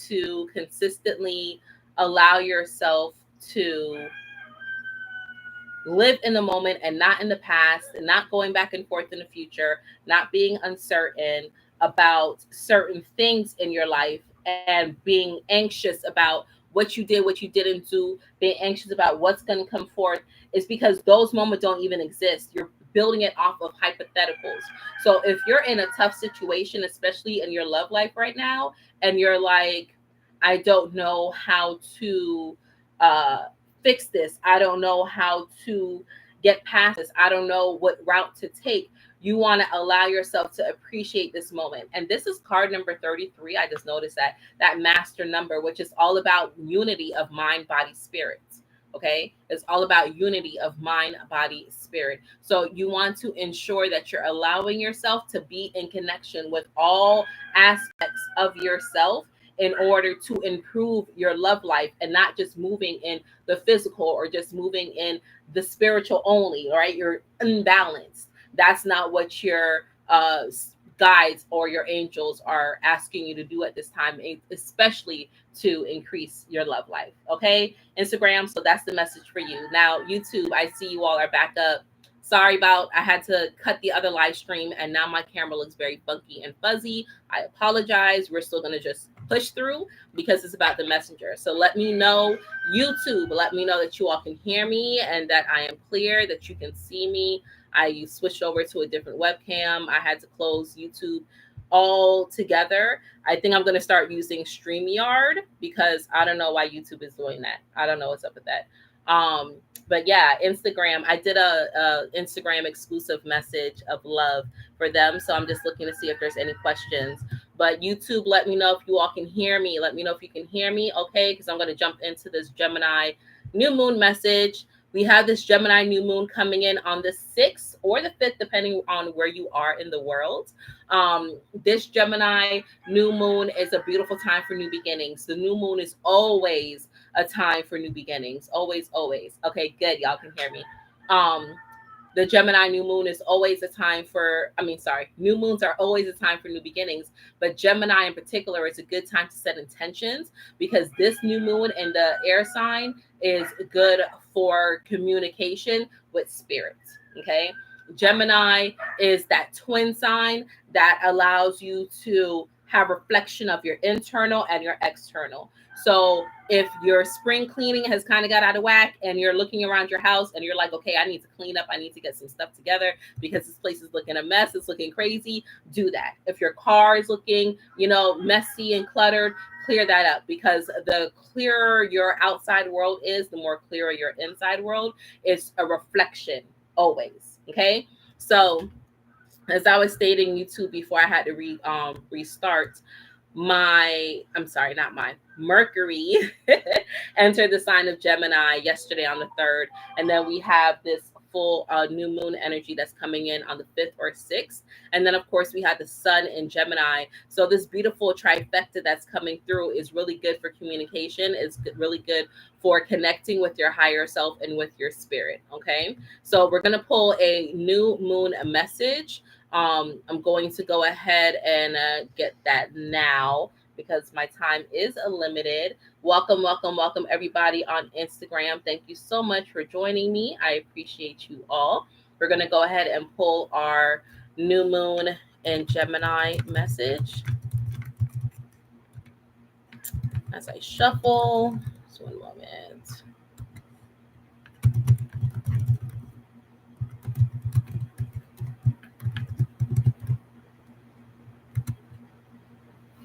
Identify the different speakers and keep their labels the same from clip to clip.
Speaker 1: to consistently allow yourself to live in the moment and not in the past, and not going back and forth in the future, not being uncertain about certain things in your life, and being anxious about what you did, what you didn't do, being anxious about what's going to come forth, is because those moments don't even exist. You're building it off of hypotheticals. So if you're in a tough situation, especially in your love life right now, and you're like, I don't know how to uh fix this. I don't know how to get past this. I don't know what route to take. You want to allow yourself to appreciate this moment. And this is card number 33. I just noticed that master number, which is all about unity of mind, body, spirit. Okay. It's all about unity of mind, body, spirit. So you want to ensure that you're allowing yourself to be in connection with all aspects of yourself in order to improve your love life, and not just moving in the physical or just moving in the spiritual only, right? You're unbalanced. That's not what your guides or your angels are asking you to do at this time, especially to increase your love life. Okay, Instagram. So that's the message for you. Now, YouTube, I see you all are back up. Sorry about, I had to cut the other live stream and now my camera looks very funky and fuzzy. I apologize. We're still going to just push through because it's about the messenger. So let me know, YouTube, let me know that you all can hear me and that I am clear, that you can see me. I switched over to a different webcam. I had to close YouTube all together. I think I'm going to start using StreamYard because I don't know why YouTube is doing that. I don't know what's up with that. But yeah, Instagram, I did a Instagram exclusive message of love for them. So I'm just looking to see if there's any questions. But YouTube, let me know if you all can hear me. Let me know if you can hear me. Okay, because I'm going to jump into this Gemini new moon message. We have this Gemini new moon coming in on the 6th or the 5th, depending on where you are in the world. This Gemini new moon is a beautiful time for new beginnings. The new moon is always a time for new beginnings. Always, always. Okay, good. Y'all can hear me. The Gemini new moon is always a time for, new moons are always a time for new beginnings, but Gemini in particular is a good time to set intentions because this new moon in the air sign is good for communication with spirits. Okay. Gemini is that twin sign that allows you to have reflection of your internal and your external. So if your spring cleaning has kind of got out of whack and you're looking around your house and you're like, okay, I need to clean up, I need to get some stuff together because this place is looking a mess, it's looking crazy, do that. If your car is looking, messy and cluttered, clear that up, because the clearer your outside world is, the more clearer your inside world is. A reflection always. Okay. So as I was stating YouTube before I had to restart, Mercury entered the sign of Gemini yesterday on the 3rd. And then we have this full new moon energy that's coming in on the 5th or 6th. And then, of course, we had the sun in Gemini. So this beautiful trifecta that's coming through is really good for communication. It's really good for connecting with your higher self and with your spirit. Okay. So we're going to pull a new moon message. I'm going to go ahead and get that now because my time is limited. Welcome, welcome, welcome everybody on Instagram. Thank you so much for joining me. I appreciate you all. We're going to go ahead and pull our new moon in Gemini message as I shuffle. Just one moment.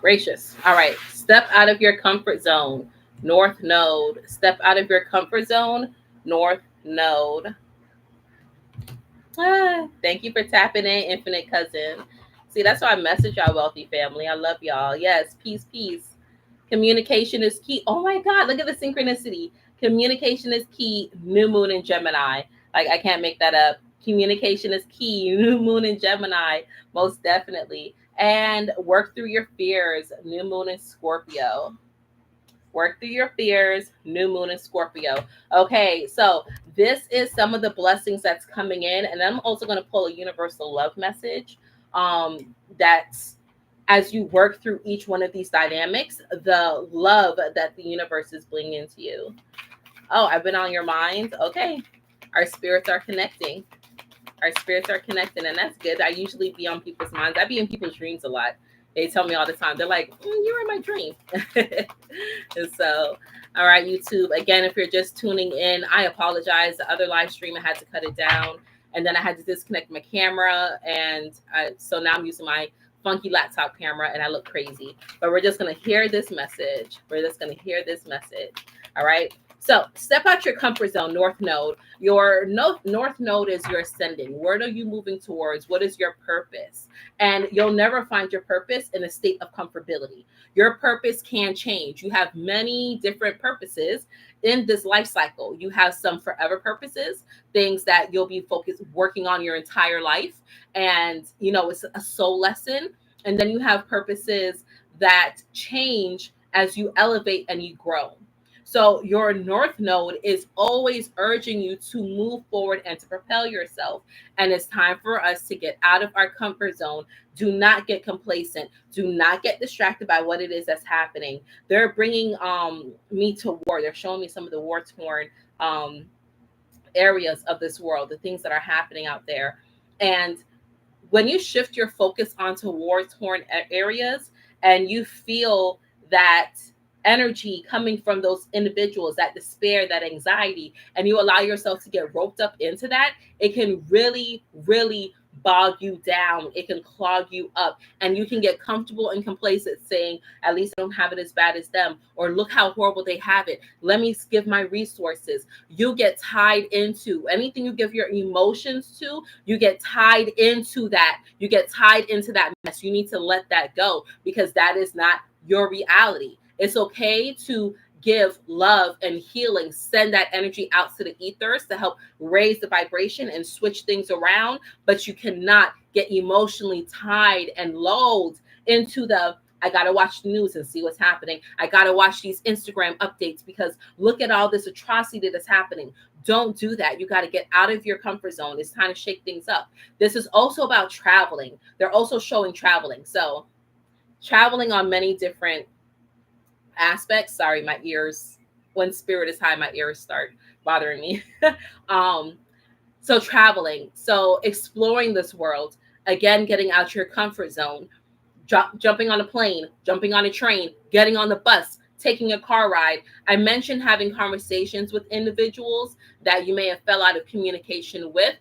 Speaker 1: Gracious. All right. Step out of your comfort zone. North node. Step out of your comfort zone. North node. Thank you for tapping in, Infinite Cousin. See, that's why I message y'all, wealthy family. I love y'all. Yes. Peace, peace. Communication is key. Oh my God. Look at the synchronicity. Communication is key. New moon in Gemini. Like, I can't make that up. Communication is key. New moon in Gemini. Most definitely. And work through your fears. New moon in Scorpio. Work through your fears. New moon in Scorpio. Okay, so this is some of the blessings that's coming in. And I'm also going to pull a universal love message that's as you work through each one of these dynamics, the love that the universe is bringing into you. Oh, I've been on your mind. Okay. Our spirits are connecting. Our spirits are connecting, and that's good. I usually be on people's minds. I be in people's dreams a lot. They tell me all the time. They're like, "You were in my dream." And so, all right, YouTube. Again, if you're just tuning in, I apologize. The other live stream, I had to cut it down, and then I had to disconnect my camera, and so now I'm using my funky laptop camera, and I look crazy. But we're just gonna hear this message. We're just gonna hear this message. All right. So step out your comfort zone, North Node. Your North Node is your ascending. What are you moving towards? What is your purpose? And you'll never find your purpose in a state of comfortability. Your purpose can change. You have many different purposes in this life cycle. You have some forever purposes, things that you'll be focused working on your entire life. And, it's a soul lesson. And then you have purposes that change as you elevate and you grow. So your North Node is always urging you to move forward and to propel yourself. And it's time for us to get out of our comfort zone. Do not get complacent. Do not get distracted by what it is that's happening. They're bringing me to war. They're showing me some of the war-torn areas of this world, the things that are happening out there. And when you shift your focus onto war-torn areas and you feel that energy coming from those individuals, that despair, that anxiety, and you allow yourself to get roped up into that, it can really, really bog you down. It can clog you up, and you can get comfortable and complacent saying, at least I don't have it as bad as them, or look how horrible they have it. Let me give my resources. You get tied into anything you give your emotions to, you get tied into that. You get tied into that mess. You need to let that go because that is not your reality. It's okay to give love and healing, send that energy out to the ethers to help raise the vibration and switch things around. But you cannot get emotionally tied and lulled into the, I got to watch the news and see what's happening. I got to watch these Instagram updates because look at all this atrocity that's happening. Don't do that. You got to get out of your comfort zone. It's time to shake things up. This is also about traveling. They're also showing traveling. So traveling on many different aspects. Sorry, my ears, when spirit is high, my ears start bothering me. um so traveling, so exploring this world, again, getting out your comfort zone, jumping on a plane, jumping on a train, getting on the bus, taking a car ride. I mentioned having conversations with individuals that you may have fell out of communication with,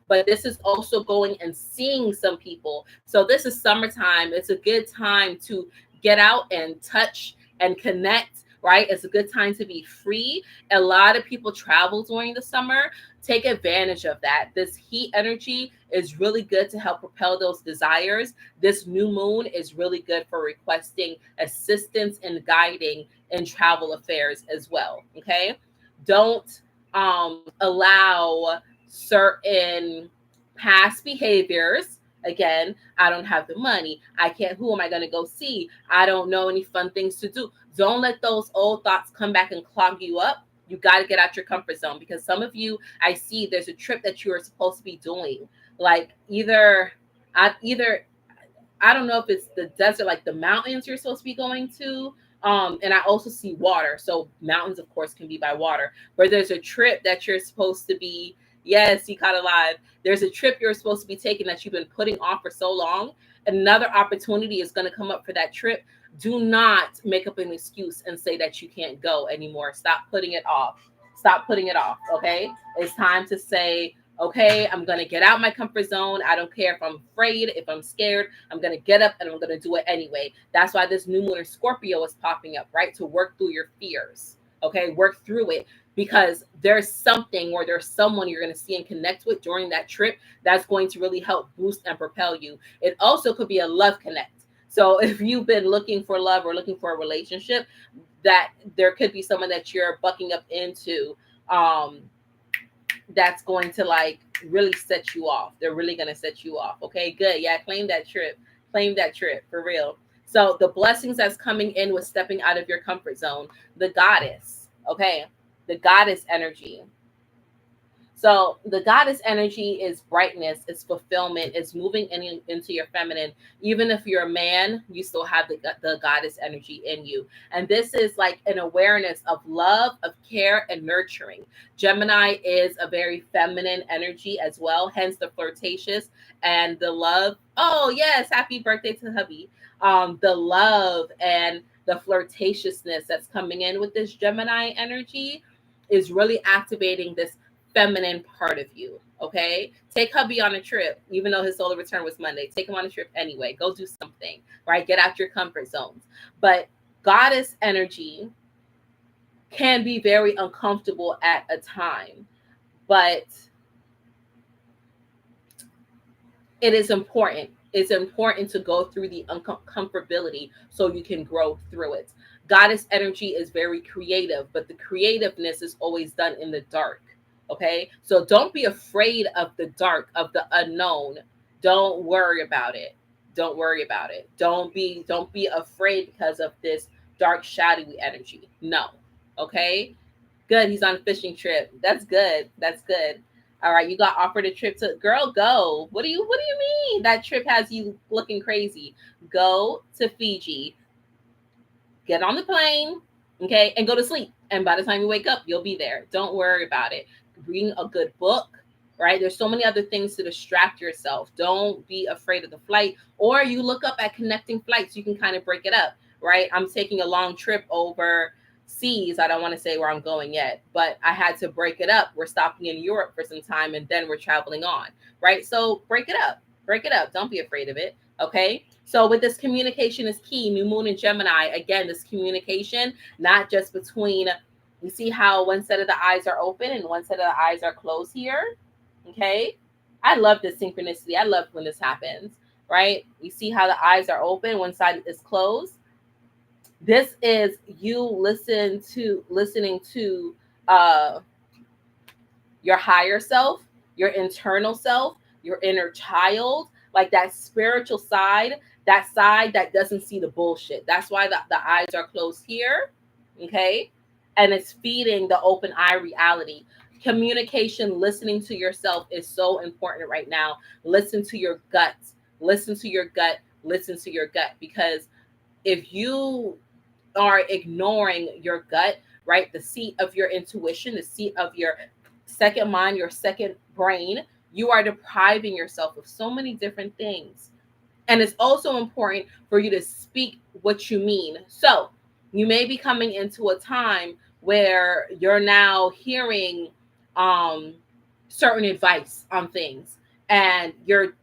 Speaker 1: but this is also going and seeing some people. So this is summertime. It's a good time to get out and touch and connect, right? It's a good time to be free. A lot of people travel during the summer. Take advantage of that. This heat energy is really good to help propel those desires. This new moon is really good for requesting assistance and guiding in travel affairs as well. Okay. Don't allow certain past behaviors. Again, I don't have the money. I can't. Who am I going to go see? I don't know any fun things to do. Don't let those old thoughts come back and clog you up. You got to get out your comfort zone, because some of you, I see there's a trip that you are supposed to be doing. Like either I don't know if it's the desert, like the mountains you're supposed to be going to. And I also see water. So mountains, of course, can be by water. But there's a trip that you're supposed to be, yes, you caught alive. There's a trip you're supposed to be taking that you've been putting off for so long. Another opportunity is going to come up for that trip. Do not make up an excuse and say that you can't go anymore. Stop putting it off. Stop putting it off. Okay. It's time to say, okay, I'm going to get out my comfort zone. I don't care if I'm afraid, if I'm scared, I'm going to get up and I'm going to do it anyway. That's why this new moon in Scorpio is popping up, right? To work through your fears. Okay. Work through it, because there's something or there's someone you're going to see and connect with during that trip that's going to really help boost and propel you. It also could be a love connect. So if you've been looking for love or looking for a relationship, that there could be someone that you're bucking up into, that's going to like really set you off. They're really going to set you off. Okay, good. Yeah, claim that trip. Claim that trip for real. So the blessings that's coming in with stepping out of your comfort zone, the goddess. Okay, the goddess energy. So the goddess energy is brightness, it's fulfillment, it's moving into your feminine. Even if you're a man, you still have the goddess energy in you. And this is like an awareness of love, of care, and nurturing. Gemini is a very feminine energy as well, hence the flirtatious and the love. Oh, yes, happy birthday to hubby. The love and the flirtatiousness that's coming in with this Gemini energy is really activating this feminine part of you. Okay. Take hubby on a trip, even though his solar return was Monday. Take him on a trip anyway. Go do something, right? Get out your comfort zones. But goddess energy can be very uncomfortable at a time, but it is important. It's important to go through the uncomfortability so you can grow through it. Goddess energy is very creative, but the creativeness is always done in the dark. Okay. So don't be afraid of the dark, of the unknown. Don't worry about it. Don't worry about it. Don't be afraid because of this dark, shadowy energy. No. Okay. Good. He's on a fishing trip. That's good. That's good. All right. You got offered a trip to girl, go. What do you mean? That trip has you looking crazy. Go to Fiji, get on the plane, okay, and go to sleep. And by the time you wake up, you'll be there. Don't worry about it. Reading a good book, right? There's so many other things to distract yourself. Don't be afraid of the flight, or you look up at connecting flights. You can kind of break it up, right? I'm taking a long trip overseas. I don't want to say where I'm going yet, but I had to break it up. We're stopping in Europe for some time and then we're traveling on, right? So break it up. Break it up. Don't be afraid of it. Okay. So with this, communication is key. New moon in Gemini. Again, this communication, not just between, you see how one set of the eyes are open and one set of the eyes are closed here. Okay. I love this synchronicity. I love when this happens, right? You see how the eyes are open, one side is closed. This is you listening to your higher self, your internal self, your inner child, like that spiritual side, that side that doesn't see the bullshit. That's why the eyes are closed here. Okay. And it's feeding the open eye reality. Communication, listening to yourself is so important right now. Listen to your gut. Listen to your gut. Listen to your gut. Because if you are ignoring your gut, right, the seat of your intuition, the seat of your second mind, your second brain, you are depriving yourself of so many different things. And it's also important for you to speak what you mean. So you may be coming into a time where you're now hearing certain advice on things, and you're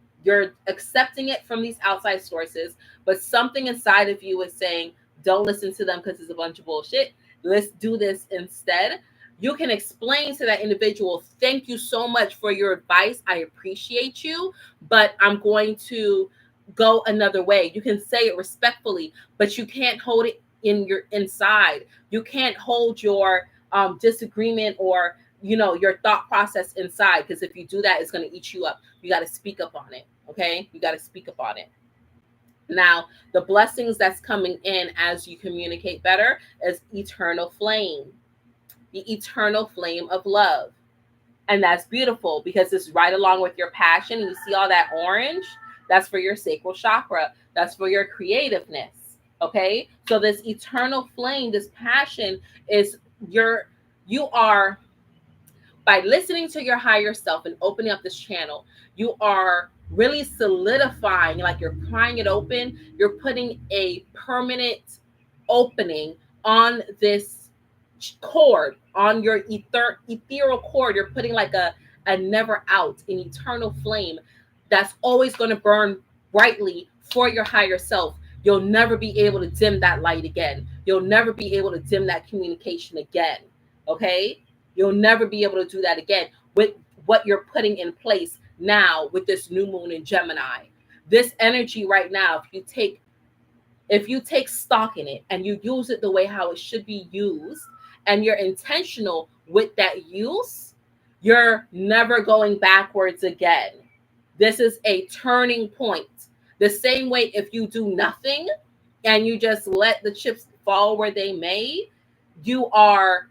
Speaker 1: accepting it from these outside sources, but something inside of you is saying, don't listen to them because it's a bunch of bullshit. Let's do this instead. You can explain to that individual, thank you so much for your advice. I appreciate you, but I'm going to go another way. You can say it respectfully, but you can't hold it in your inside. You can't hold your disagreement or your thought process inside, because if you do that, it's going to eat you up. You got to speak up on it. Okay, you got to speak up on it. Now, the blessings that's coming in as you communicate better is eternal flame, the eternal flame of love. And that's beautiful because it's right along with your passion. You see all that orange? That's for your sacral chakra. That's for your creativeness. Okay. So this eternal flame, this passion is you are, by listening to your higher self and opening up this channel, you are really solidifying, like you're prying it open. You're putting a permanent opening on this cord, on your ethereal cord. You're putting like a never out, an eternal flame that's always going to burn brightly for your higher self. You'll never be able to dim that light again. You'll never be able to dim that communication again. Okay? You'll never be able to do that again with what you're putting in place now with this new moon in Gemini. This energy right now, if you take stock in it and you use it the way how it should be used, and you're intentional with that use, you're never going backwards again. This is a turning point. The same way if you do nothing and you just let the chips fall where they may, you are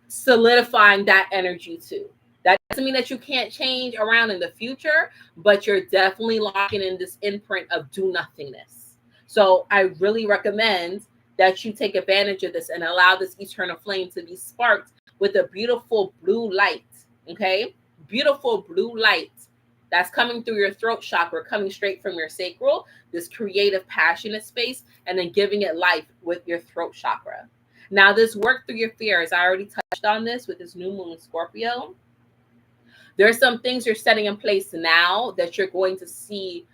Speaker 1: solidifying that energy too. That doesn't mean that you can't change around in the future, but you're definitely locking in this imprint of do nothingness. So I really recommend that you take advantage of this and allow this eternal flame to be sparked with a beautiful blue light. Okay? Beautiful blue light that's coming through your throat chakra, coming straight from your sacral, this creative, passionate space, and then giving it life with your throat chakra. Now, this work through your fears, I already touched on this with this new moon in Scorpio. There are some things you're setting in place now that you're going to see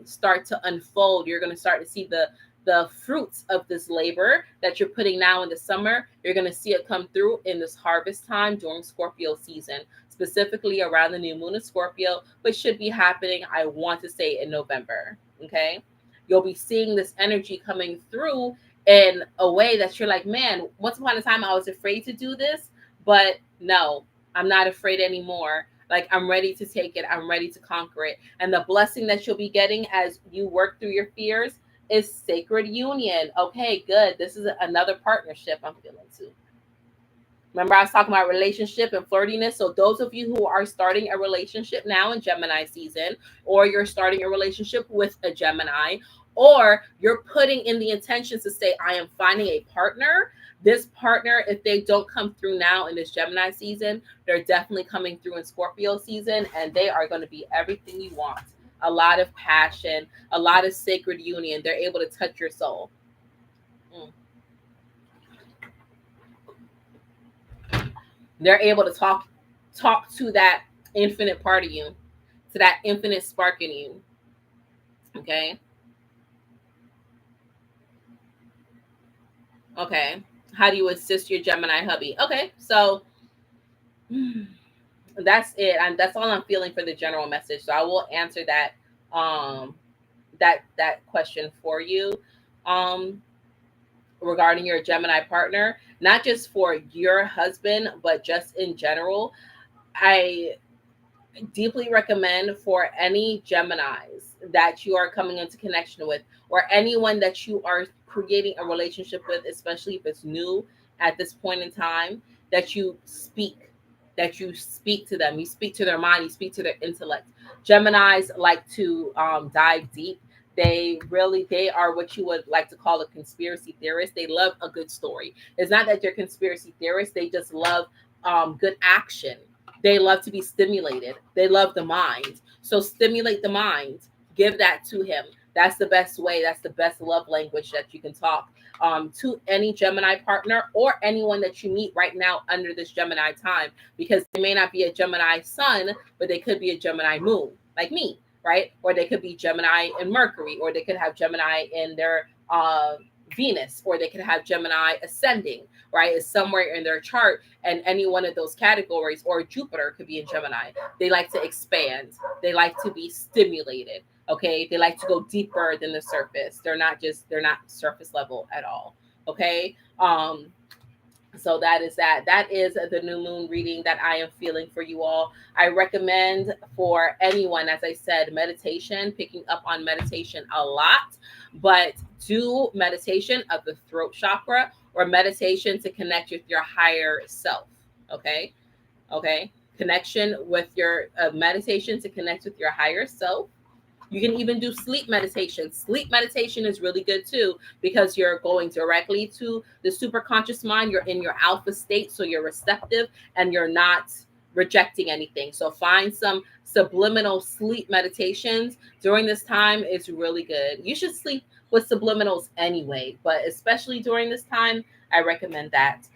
Speaker 1: start to unfold. You're going to start to see the fruits of this labor that you're putting now in the summer. You're going to see it come through in this harvest time during Scorpio season, specifically around the new moon of Scorpio, which should be happening, I want to say, in November. Okay. You'll be seeing this energy coming through in a way that you're like, man, once upon a time I was afraid to do this, but no, I'm not afraid anymore. Like, I'm ready to take it. I'm ready to conquer it. And the blessing that you'll be getting as you work through your fears is sacred union. Okay, good. This is another partnership I'm feeling too. Remember, I was talking about relationship and flirtiness. So those of you who are starting a relationship now in Gemini season, or you're starting a relationship with a Gemini, or you're putting in the intentions to say, I am finding a partner. This partner, if they don't come through now in this Gemini season, they're definitely coming through in Scorpio season, and they are going to be everything you want. A lot of passion, a lot of sacred union. They're able to touch your soul. Mm. They're able to talk to that infinite part of you, to that infinite spark in you. Okay. Okay. How do you assist your Gemini hubby? Okay. So that's it. And that's all I'm feeling for the general message. So I will answer that that question for you. Um Regarding your Gemini partner, not just for your husband, but just in general. I deeply recommend for any Geminis that you are coming into connection with, or anyone that you are creating a relationship with, especially if it's new at this point in time, that you speak to them, you speak to their mind, you speak to their intellect. Geminis like to dive deep. They are what you would like to call a conspiracy theorist. They love a good story. It's not that they're conspiracy theorists, they just love good action. They love to be stimulated. They love the mind. So stimulate the mind. Give that to him. That's the best way. That's the best love language that you can talk to any Gemini partner or anyone that you meet right now under this Gemini time, because they may not be a Gemini sun, but they could be a Gemini moon, like me, right? Or they could be Gemini and Mercury, or they could have Gemini in their Venus, or they could have Gemini ascending, right? Is somewhere in their chart, and any one of those categories, or Jupiter could be in Gemini. They like to expand, they like to be stimulated. Okay, they like to go deeper than the surface. They're not surface level at all. Okay. So that is that. That is the new moon reading that I am feeling for you all. I recommend for anyone, as I said, meditation, picking up on meditation a lot, but do meditation of the throat chakra, or meditation to connect with your higher self. Okay. Okay. Connection with your meditation to connect with your higher self. You can even do sleep meditation. Sleep meditation is really good too, because you're going directly to the super conscious mind. You're in your alpha state, so you're receptive and you're not rejecting anything. So find some subliminal sleep meditations during this time. It's really good. You should sleep with subliminals anyway, but especially during this time, I recommend that.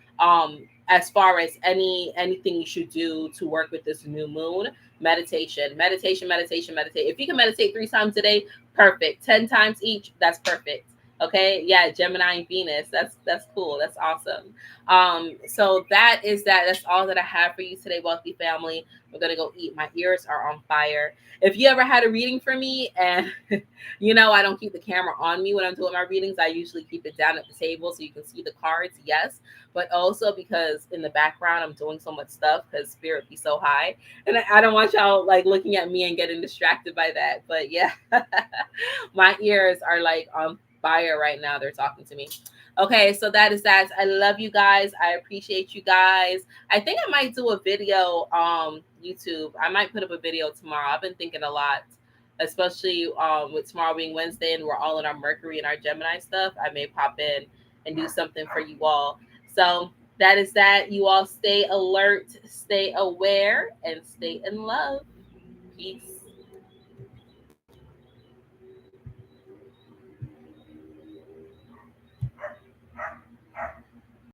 Speaker 1: As far as anything you should do to work with this new moon, meditation. If you can meditate 3 times a day, perfect. 10 times each, that's perfect. Okay. Yeah, Gemini and Venus. That's cool. That's awesome. So that is that. That's all that I have for you today, wealthy family. We're gonna go eat. My ears are on fire. If you ever had a reading for me, and I don't keep the camera on me when I'm doing my readings, I usually keep it down at the table so you can see the cards. Yes, but also because in the background I'm doing so much stuff because spirit be so high, and I don't want y'all like looking at me and getting distracted by that. But yeah, my ears are like on fire right now. They're talking to me. Okay, so that is that. I love you guys. I appreciate you guys. I think I might do a video YouTube. I might put up a video tomorrow. I've been thinking a lot, especially with tomorrow being Wednesday and we're all in our Mercury and our Gemini stuff. I may pop in and do something for you all. So that is that. You all stay alert, stay aware, and stay in love. Peace.